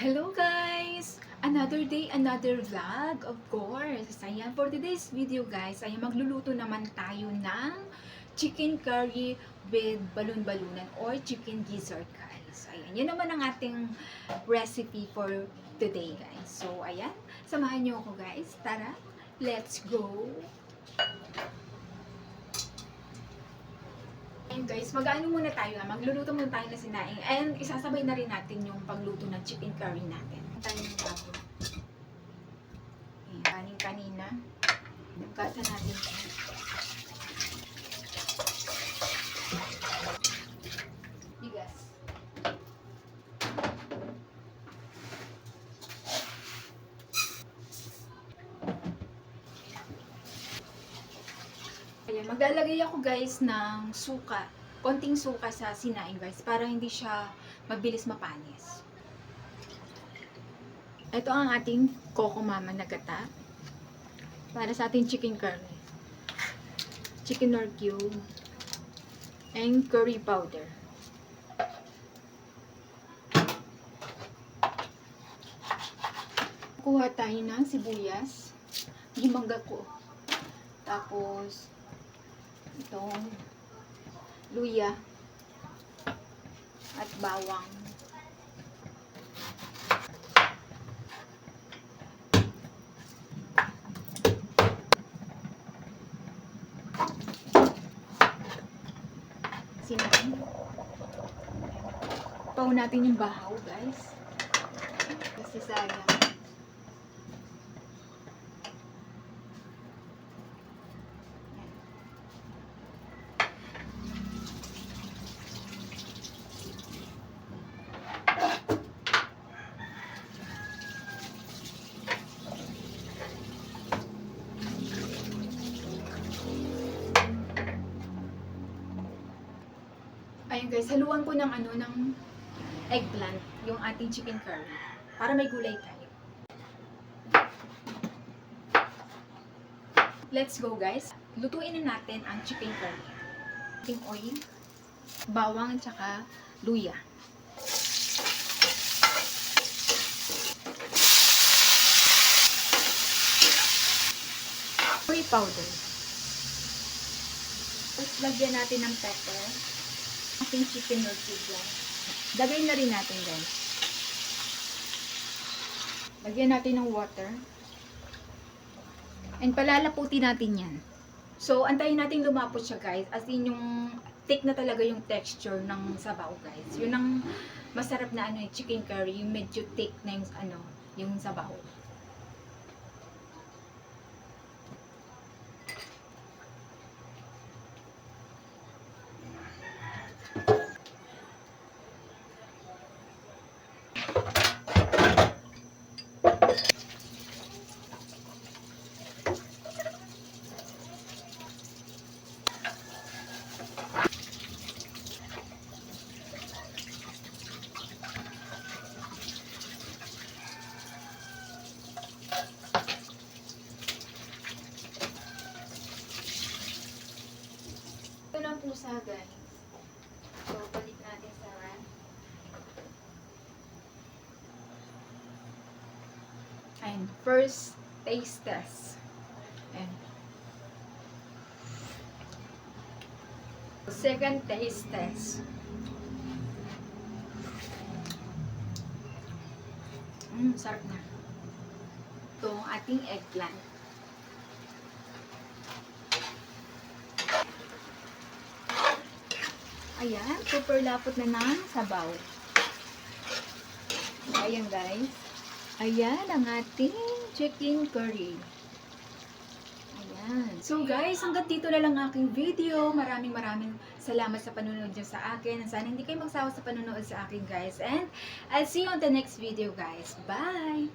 Hello guys! Another day, another vlog, of course. Ayan, for today's video guys, ay magluluto naman tayo ng chicken curry with balon-balunan or chicken gizzard guys. Ayan, yun naman ang ating recipe for today guys. So, ayan, samahan niyo ako guys. Tara, let's go! Ayan guys, mag-ano muna tayo magluluto muna tayo ng sinaing and isasabay na rin natin yung pagluto ng chicken curry natin. Tayo ng bago. Ayan, kanin kanina. Gasa natin ito. Bigas. Ayan, maglalagay ako guys ng suka. Konting suka sa sinaing guys para hindi siya mabilis mapanis. Ito ang ating Coco Mama na gata para sa ating chicken curry. Chicken nor cube and curry powder. Kuha tayo ng sibuyas. Gimangga ko. Tapos itong luya at bawang. Sinain. Paw natin yung bahaw, guys. Kasi sayang. Ayun guys, haluan ko ng eggplant, yung ating chicken curry. Para may gulay tayo. Let's go guys. Lutuin na natin ang chicken curry. Ating oil, bawang at saka luya. Curry powder. Tapos lagyan natin ng pepper. Ating chicken or cube. Lagay na rin natin guys. Lagyan natin ng water. And palalaputin natin yan. So, antayin natin lumapot siya guys. As in yung thick na talaga yung texture ng sabaw guys. Yun ang masarap na chicken curry. Yung medyo thick na yung sabaw. Ito na pusa guys. So, balik natin sa ran. And first taste test. And second taste test. Sarap na. Ito ang ating eggplant. Ayan, super lapot na ng sabaw. Ayan guys. Ayan ang ating chicken curry. Ayan. So guys, hanggang dito na lang aking video. Maraming salamat sa panonood nyo sa akin. Sana hindi kayo magsawa sa panonood sa akin guys. And I'll see you on the next video guys. Bye!